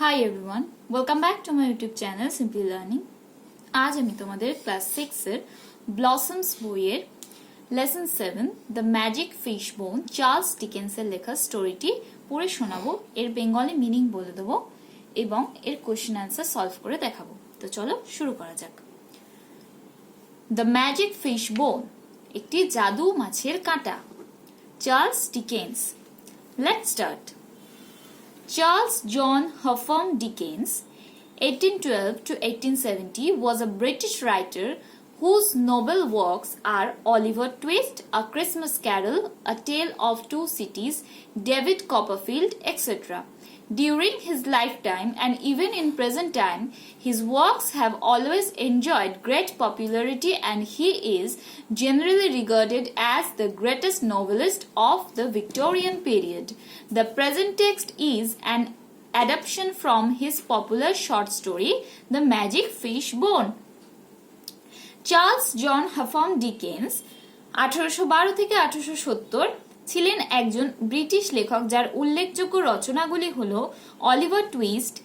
Hi everyone, welcome back to my YouTube channel Simply Learning. आज আমি তোমাদের class 6 এর ব্লসমস বইয়ের lesson 7 the Magic Fish Bone Charles ডিকেন্সের লেখা স্টোরিটি পড়ে শোনাবো, এর বেঙ্গলি মিনিং বলে দেবো এবং এর কোশ্চেন অ্যান্সার সলভ করে দেখাবো। তো চলো শুরু করা যাক। দ্য ম্যাজিক ফিশ বোন, একটি জাদু মাছের কাঁটা। Charles Dickens. Let's start. Charles John Huffam Dickens, 1812 to 1870, was a British writer whose noble works are Oliver Twist, A Christmas Carol, A Tale of Two Cities, David Copperfield, etc. During his lifetime and even in present time, his works have always enjoyed great popularity and he is generally regarded as the greatest novelist of the Victorian period. The present text is an adaptation from his popular short story, The Magic Fish Bone. Charles John Huffam Dickens 1812 থেকে 1870 ছিলেন একজন British লেখক যার উল্লেখযোগ্য রচনাগুলি হল Oliver twist,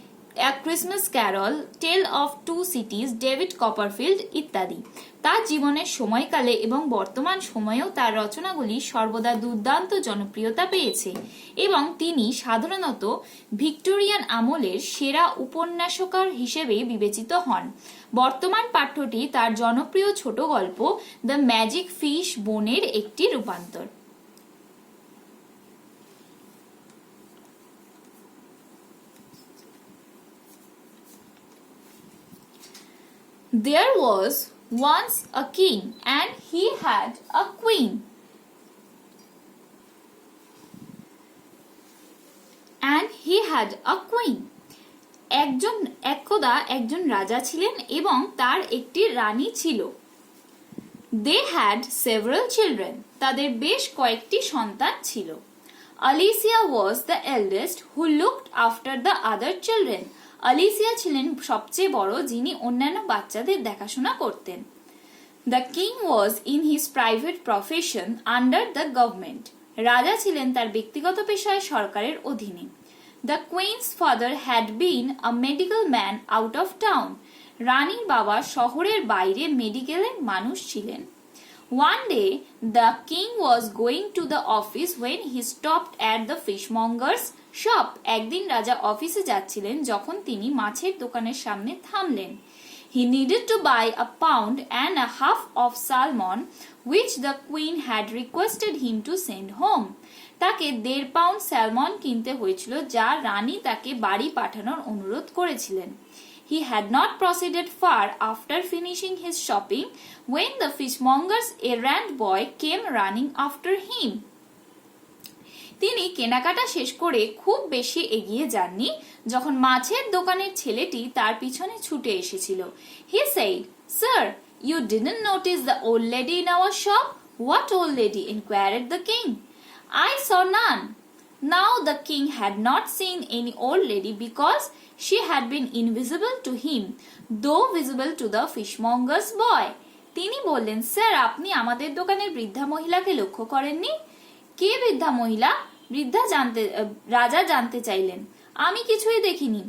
A Christmas Carol, Tale of Two Cities, David Copperfield ইত্যাদি। তার জীবনের সময়কালে এবং বর্তমান সময়েও তার রচনাগুলি সর্বদা দুর্দান্ত জনপ্রিয়তা পেয়েছে এবং তিনি সাধারণত ভিক্টোরিয়ান আমলের সেরা উপন্যাসকার হিসেবে বিবেচিত হন। বর্তমান পাঠ্যটি তার জনপ্রিয় ছোট গল্প দ্য ম্যাজিক ফিশ বোনের একটি রূপান্তর। There was once a king and he had a queen. একদা একজন রাজা ছিলেন এবং তার একটি রানী ছিল। They had several children. তাদের বেশ কয়েকটি সন্তান ছিল। Alicia was the eldest who looked after the other children. আলিসিয়া ছিলেন সবচেয়ে বড়, যিনি অন্যান্য বাচ্চাদের দেখাশোনা করতেন। The king was in his private profession under the government. রাজা ছিলেন তার ব্যক্তিগত পেশায় সরকারের অধীনে। The queen's father had been a medical man out of town. রানীর বাবা শহরের বাইরে মেডিকেলের মানুষ ছিলেন। One day, the king was going to the office when he stopped at the fishmonger's shop. একদিন রাজা অফিসে যাচ্ছিলেন যখন তিনি মাছের দোকানের সামনে থামলেন। He needed to buy a pound and a half of salmon, which the queen had requested him to send home. তাকে 1.5 পাউন্ড স্যালমন কিনতে হয়েছিল যা রানী তাকে বাড়ি পাঠানোর অনুরোধ করেছিলেন। He had not proceeded far after finishing his shopping when the fishmonger's errand boy came running after him. তিনি কেনাকাটা শেষ করে খুব বেশি এগিয়ে যাননি যখন মাছের দোকানের ছেলেটি তার পিছনে ছুটে এসেছিল। He said, "Sir, you didn't notice the old lady in our shop?" "What old lady?" inquired the king. "I saw none." Now the king had not seen any old lady because she had been invisible to him, though visible to the fishmonger's boy. তিনি বললেন, sir, আপনি আমাদের দোকানের বৃদ্ধা মহিলাকে লক্ষ্য করেননি? কে বৃদ্ধা মহিলা? রাজা জানতে চাইলেন। আমি কিছুই দেখিনি।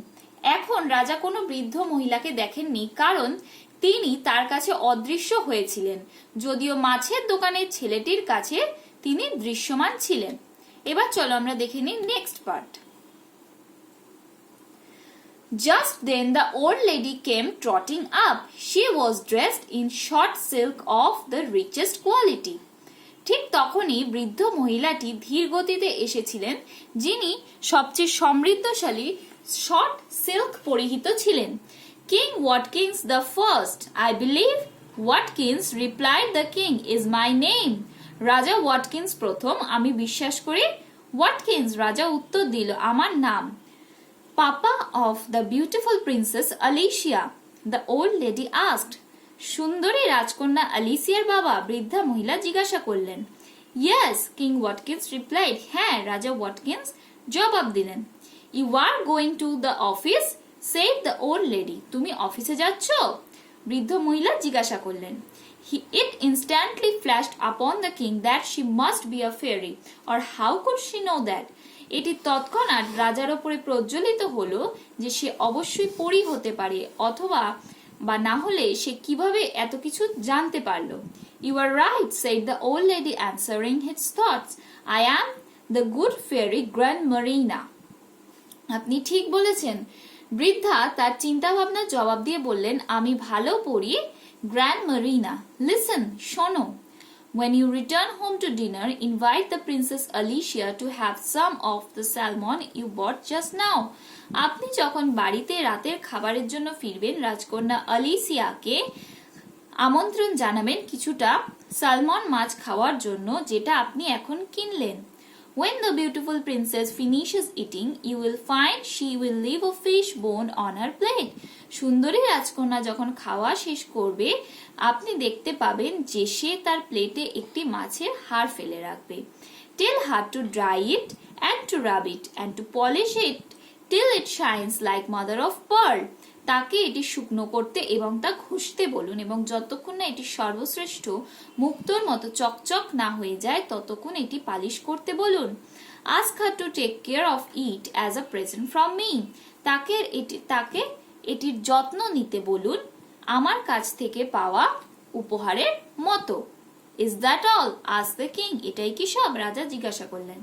এখন রাজা কোনো বৃদ্ধ মহিলাকে দেখেননি কারণ তিনি তার কাছে অদৃশ্য হয়েছিলেন, যদিও মাছের দোকানের ছেলেটির কাছে তিনি দৃশ্যমান ছিলেন। এবার চলো আমরা দেখে নিই next part. Just then the old lady came trotting up. She was dressed in short silk of the richest quality. ঠিক তখনই বৃদ্ধ মহিলাটি ধীর গতিতে এসেছিলেন, যিনি সবচেয়ে সমৃদ্ধশালী শর্ট সিল্ক পরিহিত ছিলেন। King Watkins the First, I believe. Watkins, replied the king, is my name. রাজা ওয়াটকিন্স প্রথম, আমি বিশ্বাস করি। ওয়াটকিন্স, রাজা উত্তর দিল, আমার নাম। Papa of the beautiful princess Alicia, the old lady asked. সুন্দরী রাজকন্যা আলিসিয়ার বাবা? বৃদ্ধা মহিলা জিজ্ঞাসা করলেন। Yes, King Watkins replied. হ্যাঁ, রাজা ওয়াটকিন্স জবাব দিলেন। You are going to the office? said the old lady. তুমি অফিসে যাচ্ছ? বৃদ্ধ মহিলা জিজ্ঞাসা করলেন। It instantly flashed upon the king that she must be a fairy, or how could she know that? এটি তৎক্ষণাৎ রাজার ওপরে প্রজ্বলিত হলো যে সে অবশ্যই পরী হতে পারে, অথবা বা না হলে সে কিভাবে এত কিছু জানতে পারলো। You are right, said the old lady, answering his thoughts. I am the good fairy Grand Marina. আপনি ঠিক বলেছেন। বৃদ্ধা তার চিন্তা ভাবনার জবাব দিয়ে বললেন, আমি ভালো পড়ি গ্র্যান্ড মারিনা। লিসেন, শোনো। When you return home to dinner, invite the Princess Alicia to have some of the salmon you bought just now. আপনি যখন বাড়িতে রাতের খাবারের জন্য ফিরবেন, রাজকন্যা আলিসিয়াকে আমন্ত্রণ জানাবেন কিছুটা সালমন মাছ খাওয়ার জন্য যেটা আপনি এখন কিনলেন। When the beautiful princess finishes eating, you will find she will leave a fish bone on her plate. সুন্দরী রাজকন্যা যখন খাওয়া শেষ করবে, আপনি দেখতে পাবেন যে সে তার প্লেটে একটি মাছের হাড় ফেলে রাখবে। Tell her to dry it and to rub it and to polish it till it shines like mother of pearl. তাকে এটি শুকনো করতে এবং তা ঘষতে বলুন, এবং যতক্ষণ না এটি সর্বশ্রেষ্ঠ মুক্তোর মতো চকচক না হয়ে যায় ততক্ষণ এটি পালিশ করতে বলুন। Ask her to take care of it as a present from me. তাকে এটির যত্ন নিতে বলুন আমার কাছ থেকে পাওয়া উপহারের মতো। Is that all? asked the king. এটাই কি সব? রাজা জিজ্ঞাসা করলেন।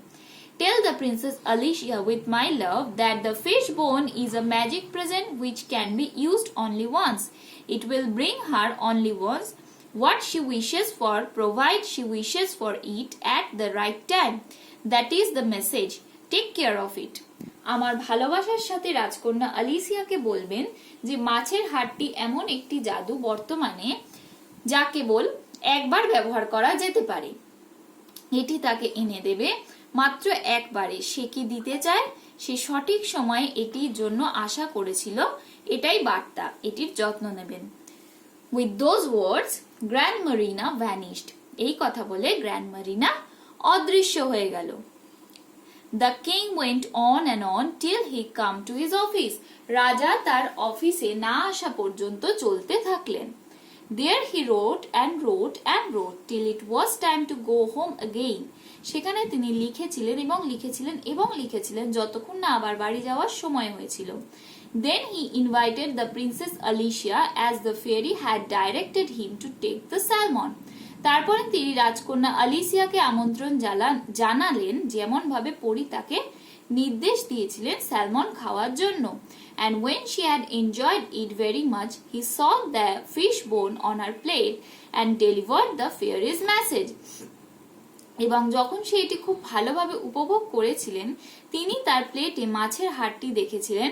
Tell the Princess Alicia with my love that the fish bone is a magic present which can be used only once. It will bring her only once what she wishes for, provided she wishes for it at the right time. That is the message. Take care of it. আমার ভালোবাসার সাথে রাজকন্যা আলিসিয়াকে বলবেন যে মাছের হাড়টি এমন একটি জাদু বর্তমানে যা কেবল একবার ব্যবহার করা যেতে পারে। এটি তাকে এনে দেবে মাত্র একবারে। সে কি দিতে চায়, সে সঠিক সময়ে এটির জন্য আশা করেছিল, এটাই বার্তা। এটির যত্ন নেবেন। With those words, Grand Marina vanished. এই কথা বলে গ্র্যান্ড মারিনা অদৃশ্য হয়ে গেল। The king went on and on till he come to his office. রাজা তার অফিসে না আসা পর্যন্ত চলতে থাকলেন। There he wrote and wrote and wrote till it was time to go home again. সেখানে তিনি লিখেছিলেন এবং লিখেছিলেন এবং লিখেছিলেন যতক্ষণ না আবার বাড়ি যাওয়ার সময় হয়েছিল। Then he invited the Princess Alicia as the fairy had directed him to take the salmon. তারপরে তিনি রাজকন্যা আলিসিয়াকে আমন্ত্রণ জানালেন যেমন ভাবে পরী তাকে নির্দেশ দিয়েছিলেন স্যালমন খাওয়ার জন্য। And when she had enjoyed it very much, he saw the fish bone on her plate and delivered the fairy's message. এবং যখন সে এটি খুব ভালোভাবে উপভোগ করেছিলেন, তিনি তার প্লেটে মাছের হাড়টি দেখেছিলেন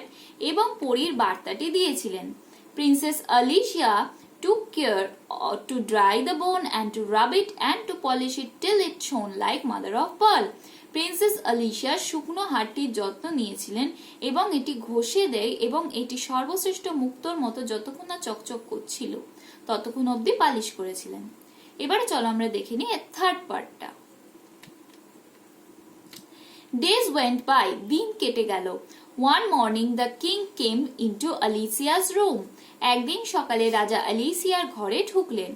এবং পরীর বার্তাটি দিয়েছিলেন। Princess আলিশিয়া took care to dry the bone and to rub it and to polish it till it shone like mother of pearl. Princess আলিশিয়া শুকনো হাড়টির যত্ন নিয়েছিলেন এবং এটি ঘষে দেয় এবং এটি সর্বশ্রেষ্ঠ মুক্তোর মতো যতক্ষণ না চকচক করছিল ততক্ষণ অবধি পালিশ করেছিলেন। এবারে চলো আমরা দেখে নিই এর থার্ড পার্টটা। Days went by. দিন কেটে গেল। One morning the king came into Alicia's room. একদিন সকালে রাজা আলিসিয়ার ঘরে ঢুকলেন।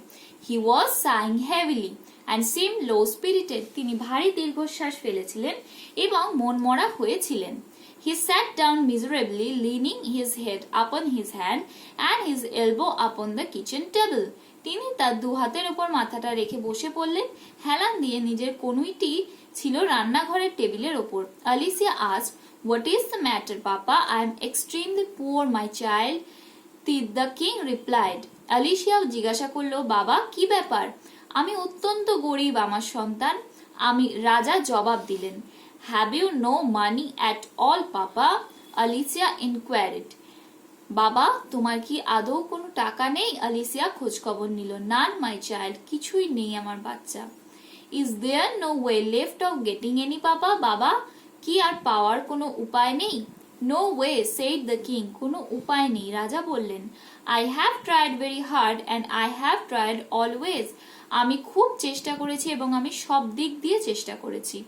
He was sighing heavily and seemed low spirited. তিনি ভারী দীর্ঘশ্বাস ফেলেছিলেন এবং মনমরা হয়েছিলেন। He sat down miserably, leaning his head upon his hand and his elbow upon the kitchen table. তিনি তার দু হাতের উপর মাথাটা রেখে বসে পড়লেন। হেলান দিয়ে নিজের কনুইটি ছিল রান্নাঘরের টেবিলের ওপর। Alicia asked, "What is the matter, Papa? I am extremely poor, my child." The king replied. Alicia জিজ্ঞাসা করলো, বাবা কি ব্যাপার? আমি অত্যন্ত গরিব আমার সন্তান। রাজা জবাব দিলেন। Have you no money at all, Papa? Alicia inquired. বাবা তোমার কি আদৌ কোনো টাকা নেই? আলিসিয়া খোঁজ খবর নিল। None, my child. কিছুই নেই আমার বাচ্চা। Is there no way left of getting any, Papa? বাবা কি আর পাওয়ার কোনো উপায় নেই? No way, said the king. কোনো উপায় নেই, রাজা বললেন। I have tried very hard and I have tried always. আমি খুব চেষ্টা করেছি এবং আমি সব দিক দিয়ে চেষ্টা করেছি।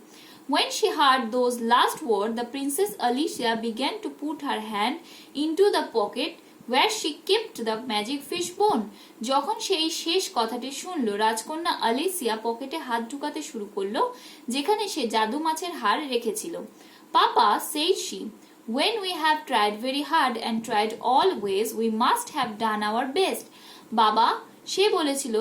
When she heard those last words, the Princess Alicia began to put her hand into the pocket where she kept the magic fish bone. যখন সেই শেষ কথাটি শুনল, রাজকন্যা আলিসিয়া পকেটে হাত ঢুকাতে শুরু করলো যেখানে সে জাদু মাছের হাড় রেখেছিল। Papa, said she, when we have tried very hard and tried all ways, we must have done our best. বাবা, সে বলেছিল,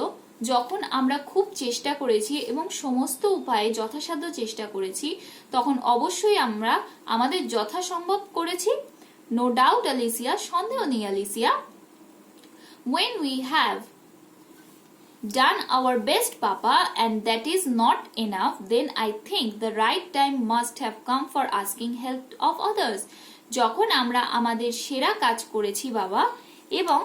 যখন আমরা খুব চেষ্টা করেছি এবং সমস্ত উপায়ে যথাসাধ্য চেষ্টা করেছি, তখন অবশ্যই আমরা আমাদের যথাসম্ভব করেছি। No doubt, Alicia, সন্দেহ নেই, Alicia. When we have done our best, Papa, and that is not enough, then I think the right time must have come for asking help of others. যখন আমরা আমাদের সেরা কাজ করেছি বাবা এবং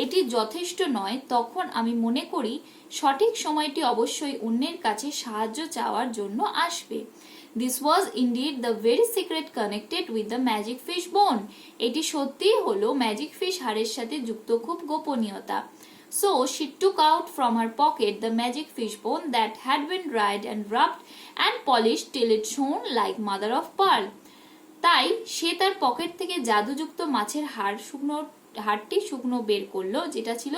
এটি যথেষ্ট নয়, তখন আমি মনে করি সঠিক সময়টি অবশ্যই অন্যের কাছে সাহায্য চাওয়ার জন্য আসবে। This was indeed the very secret connected with the magic fish bone. এটি সত্যিই হলো ম্যাজিক ফিশ হাড়ের সাথে যুক্ত খুব গোপনীয়তা। So she took out from her pocket the magic fish bone that had been dried and rubbed and polished till it shone like mother of pearl. তাই সে তার পকেট থেকে জাদুযুক্ত মাছের হাড়টি শুকনো বের করলো, যেটা ছিল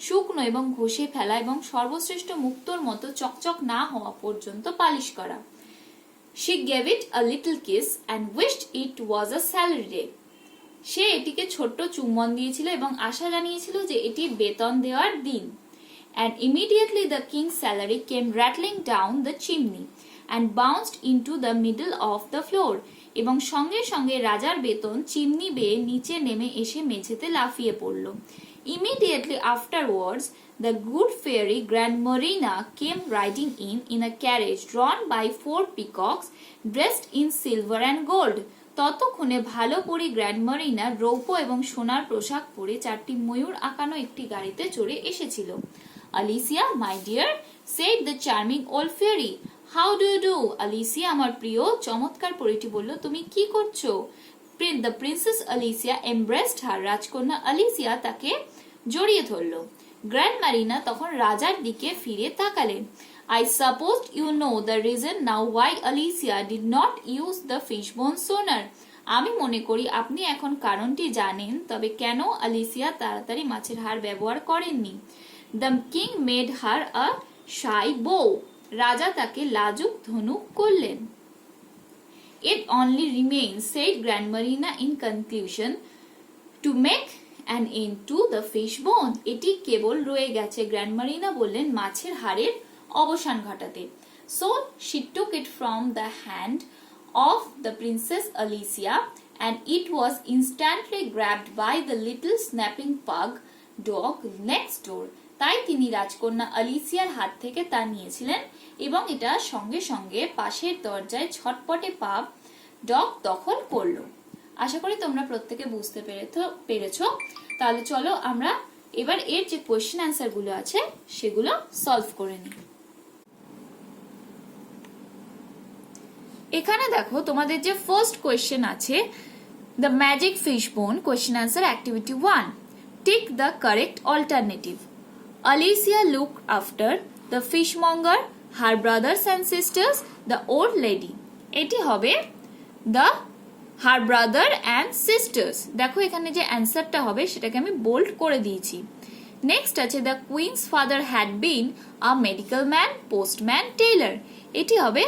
শুকনো এবং ঘষে ফেলা এবং সর্বশ্রেষ্ঠ মুক্তোর মতো চকচক না হওয়া পর্যন্ত পালিশ করা। She gave it a little kiss and wished it was a salary day. সে এটিকে ছোট্ট চুম্বন দিয়েছিল এবং আশা জানিয়েছিল যে এটি বেতন দেওয়ার দিন। And immediately the king's salary came rattling down the chimney and bounced into the middle of the floor. এবং সঙ্গে সঙ্গে রাজার বেতন চিমনি বেয়ে নিচে নেমে এসে মেঝেতে লাফিয়ে পড়ল। Immediately afterwards, the good fairy Grandmarina came riding in a carriage drawn by 4 peacocks dressed in silver and gold. ততক্ষণে ভালো পরি গ্র্যান্ডমারিনা রৌপ্য এবং সোনার পোশাক পরে 4টি ময়ূর আঁকানো একটি গাড়িতে চড়ে এসেছিল। Alicia, my dear, said the charming old fairy. How do you do? Alicia, আমার প্রিয় চমৎকার পরিটি বলল, তুমি কি করছো? The princess Alicia embraced her. রাজকন্যা আলিসিয়া তাকে জড়িয়ে ধরল। গ্র্যান্ডমারিনা তখন রাজার দিকে ফিরে তাকালেন। I suppose you know the reason now why Alicia did not use the fishbone sooner. আমি মনে করি আপনি এখন কারণটি জানেন, তবে কেন আলিসিয়া তাড়াতাড়ি মাছের হাড় ব্যবহার করেননি। The king made her a shy bow. রাজা তাকে লাজুক ধনুক করলেন। It only remains, said Grandmarina in conclusion, to make an end to the fishbone. এটি কেবল রয়ে গেছে, গ্র্যান্ডমারিনা বললেন, মাছের হাড়ের অবসান ঘটাতে। So she took it from the hand of the princess Alicia and it was instantly grabbed by the little snapping pug dog next door. তাই তিনি রাজকন্যা আলিসিয়ার হাত থেকে তা নিয়েছিলেন এবং এটা সঙ্গে সঙ্গে পাশের দরজায় ছটপটে পাব ডগ দখল করলো। আশা করি তোমরা প্রত্যেকে বুঝতে পেরেছো। তাহলে চলো আমরা এবার এর যে কোয়েশ্চেন অ্যান্সার গুলো আছে সেগুলো সলভ করে নিই। এখানে দেখো তোমাদের যে ফার্স্ট কোয়েশ্চেন আছে, দ্য ম্যাজিক ফিশ বোন, question answer activity 1, tick the correct alternative. Alicia looked after the fishmonger, her brothers and sisters, the old lady. এটি হবে the her brother and sisters. দেখো এখানে যে অ্যান্সারটা হবে সেটাকে আমি বোল্ড করে দিয়েছি। নেক্সট আছে the queen's father had been a medical man, postman, tailor. এটি হবে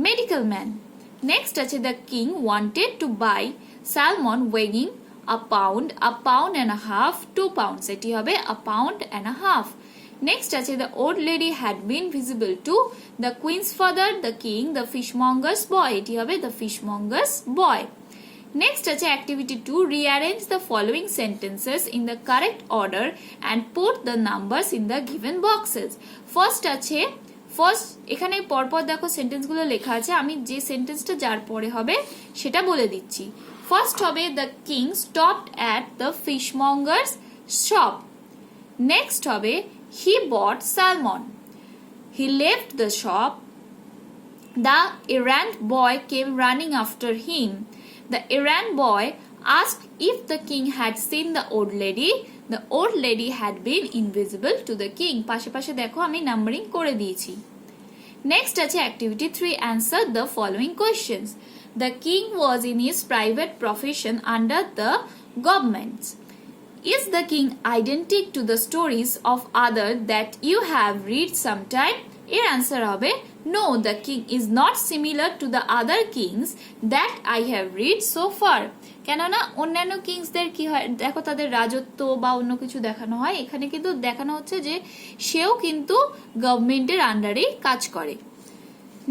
medical man. নেক্সট আছে the king wanted to buy salmon weighing a pound and a half, 2 pounds. এটি হবে a pound and a half. Next আছে the old lady had been visible to the queen's father, the king, the fishmonger's boy. এটি হবে the fishmonger's boy. Next আছে activity 2, rearrange the following sentences in the correct order and put the numbers in the given boxes. First এখানে পরপর দেখো sentence গুলো লেখা আছে, আমি যে সেন্টেন্সটা যার পরে হবে সেটা বলে দিচ্ছি। ফার্স্ট হবে the king stopped at the fishmonger's shop. Next হবে he bought salmon. He left the shop. The errand boy came running after him. The errand boy asked if the king had seen the old lady. The old lady had been invisible to the king. পাশে পাশে দেখো আমি numbering করে দিয়েছি। Next আছে activity 3, answer the following questions. The king was in his private profession under the government. Is the king identical to the stories of others that you have read sometime? এর answer হবে no, the king is not similar to the other kings that I have read so far. কেননা অন্যান্য কিংসদের কি হয় দেখো, তাদের রাজত্ব বা অন্য কিছু দেখানো হয়, এখানে কিন্তু দেখানো হচ্ছে যে সেও কিন্তু গভর্নমেন্টের আন্ডারেই কাজ করে।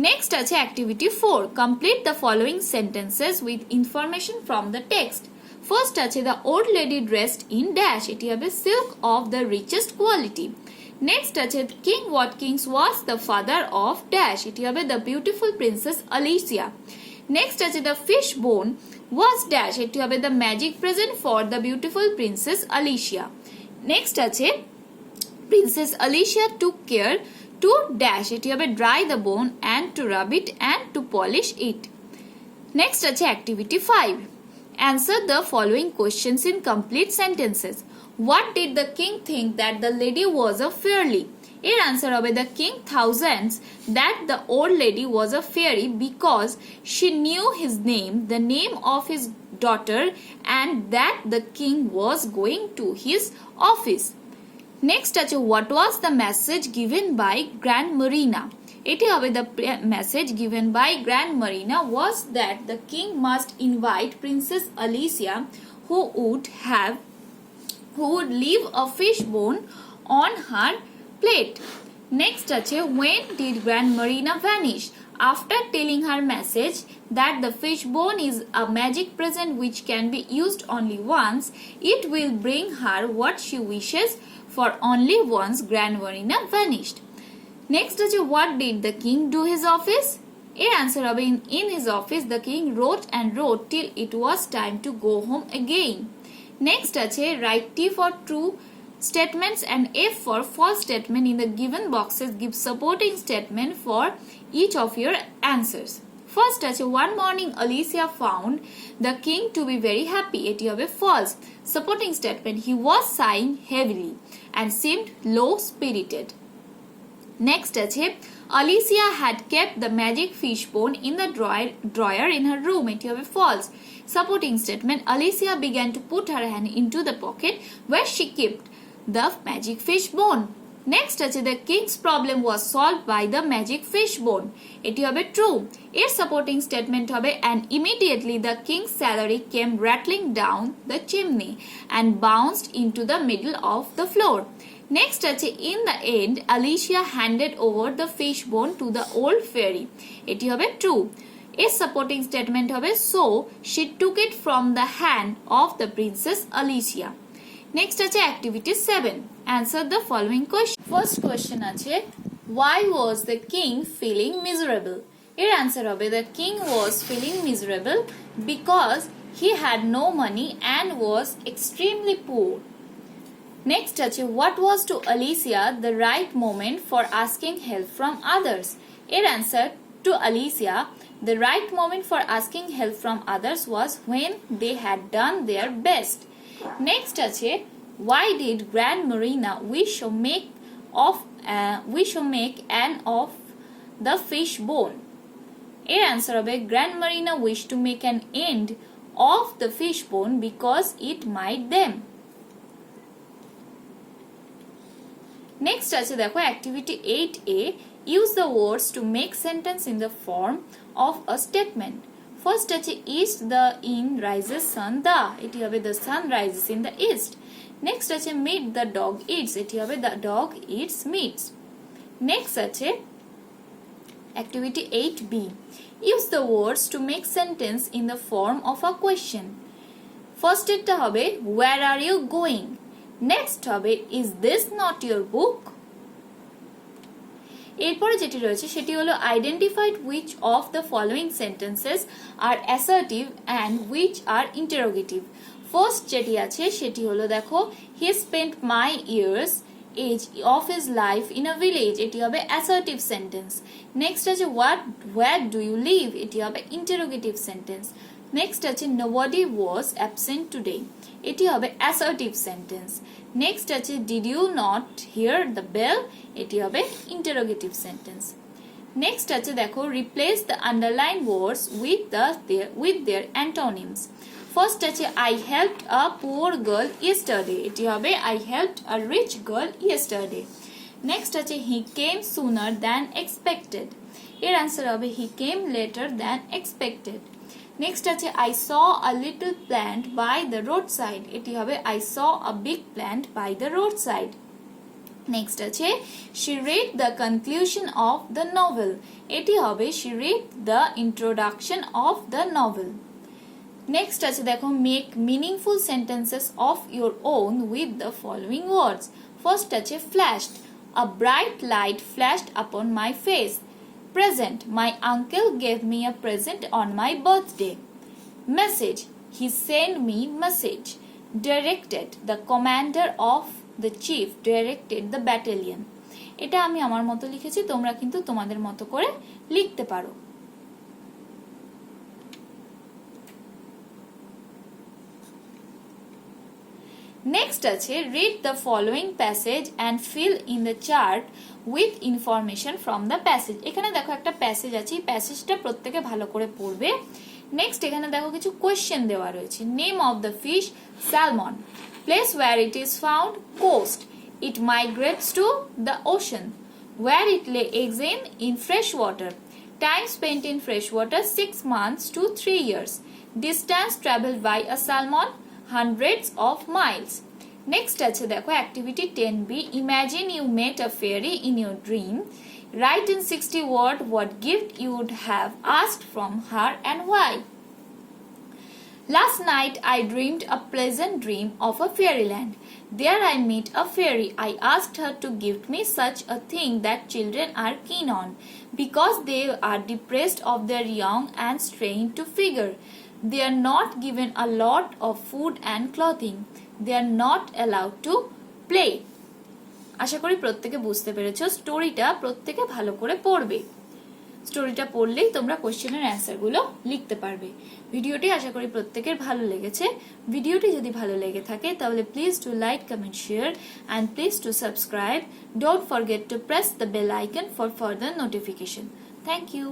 নেক্সট আছে activity 4, complete the following sentences with information from the text. First আছে the old lady dressed in dash, এটি হবে silk of the richest quality. Next আছে King Watkins was the father of dash, এটি হবে the beautiful princess Alicia. Next আছে the fish bone was dash, এটি হবে the magic present for the beautiful princess Alicia. Next আছে princess Alicia took care to dash, এটি হবে dry the bone and to rub it and to polish it. Next আছে activity 5, answer the following questions in complete sentences. What did the king think that the lady was a fairy? এর answer হবে the king thousands that the old lady was a fairy because she knew his name, the name of his daughter, and that the king was going to his office. Next আছে what was the message given by Grand Marina? এটি হবে the message given by Grand Marina was that the king must invite Princess Alicia who would leave a fish bone on her plate. Next আছে when did Grand Marina vanish? After telling her message that the fish bone is a magic present which can be used only once, it will bring her what she wishes for only once Grand Marina vanished. Next আছে what did the king do his office? এর answer হবে in his office the king wrote and wrote till it was time to go home again. Next আছে write T for true statements and F for false statement in the given boxes. Give supporting statement for each of your answers. First আছে one morning Alicia found the king to be very happy. এটি হবে false. Supporting statement he was sighing heavily and seemed low spirited. Next আছে Alicia had kept the magic fish bone in the drawer in her room. এটি হবে false. Supporting statement Alicia began to put her hand into the pocket where she kept the magic fish bone. Next আছে the king's problem was solved by the magic fish bone. এটি হবে true. এর supporting statement হবে and immediately the king's salary came rattling down the chimney and bounced into the middle of the floor. Next আছে in the end Alicia handed over the fish bone to the old fairy. এটি হবে true. এর supporting statement হবে so she took it from the hand of the princess Alicia. Next আছে activity 7, answer the following question. First question আছে why was the king feeling miserable? এর answer হবে the king was feeling miserable because he had no money and was extremely poor. Next আছে what was to Alicia the right moment for asking help from others? এর answer to Alicia the right moment for asking help from others was when they had done their best. Next আছে why did Grand Marina wish to make an of the fish bone? এর answer হবে Grand Marina wished to make an end of the fish bone because it might them. Next আছে দেখো activity 8A, use the words to make sentence in the form of a statement. First আছে east the in rises sun the, এটি হবে the sun rises in the east. Next আছে meat the dog eats, এটি হবে the dog eats meats. Next আছে activity 8B, use the words to make sentence in the form of a question. First এটা হবে where are you going? Next হবে is this not your book? এরপরে যেটি রয়েছে সেটি হলো identified which of the following sentences are assertive and which are interrogative. First যেটি আছে সেটি হলো দেখো he spent my years age of his life in a village, এটি হবে assertive sentence. Next আছে where do you live? এটি হবে interrogative sentence. Next আছে nobody was absent today, এটি হবে assertive sentence. Next আছে did you not hear the bell? এটি হবে interrogative sentence. Next আছে দেখো replace the underlined words with their antonyms. First আছে I helped a poor girl yesterday, এটি হবে I helped a rich girl yesterday. Next আছে he came sooner than expected, এর answer হবে he came later than expected. Next আছে I saw a little plant by the road side, এটি হবে I saw a big plant by the road side. Next আছে she read the conclusion of the novel, এটি হবে she read the introduction of the novel। Next আছে দেখো make meaningful sentences of your own with the following words. First আছে flashed, a bright light flashed upon my face। Present, my uncle gave me a present on my birthday। Message, he sent me message। Directed, the commander of the chief directed the battalion। এটা আমি আমার মতো লিখেছি, তোমরা কিন্তু তোমাদের মতো করে লিখতে পারো। নেক্সট আছে read the following passage and fill in the chart with information from the passage। এখানে দেখো একটা প্যাসেজ আছে, এই প্যাসেজটা প্রত্যেকে ভালো করে পড়বে। নেক্সট এখানে দেখো কিছু কোয়েশ্চেন দেওয়া রয়েছে। Name of the fish salmon, place where it is found coast, it migrates to the ocean, where it lay eggs in fresh water, time spent in fresh water 6 months to 3 years, distance traveled by a salmon hundreds of miles। Next আছে দেখো activity 10B, imagine you met a fairy in your dream, write in 60 words what gift you would have asked from her and why। Last night I dreamed a pleasant dream of a fairyland. There I met a fairy. I asked her to gift me such a thing that children are keen on, because they are depressed of their young and strained to figure. They are not given a lot of food and clothing. They are not allowed to play। আশা করি প্রত্যেকে বুঝতে পেরেছো। স্টোরিটা প্রত্যেকে ভালো করে পড়বে, স্টোরিটা পড়লেই তোমরা কোশ্চেনের অ্যান্সারগুলো লিখতে পারবে। ভিডিওটি আশা করি প্রত্যেকের ভালো লেগেছে। ভিডিওটি যদি ভালো লেগে থাকে তাহলে please to like, comment, share and please to subscribe. Don't forget to press the bell icon for further notification. Thank you.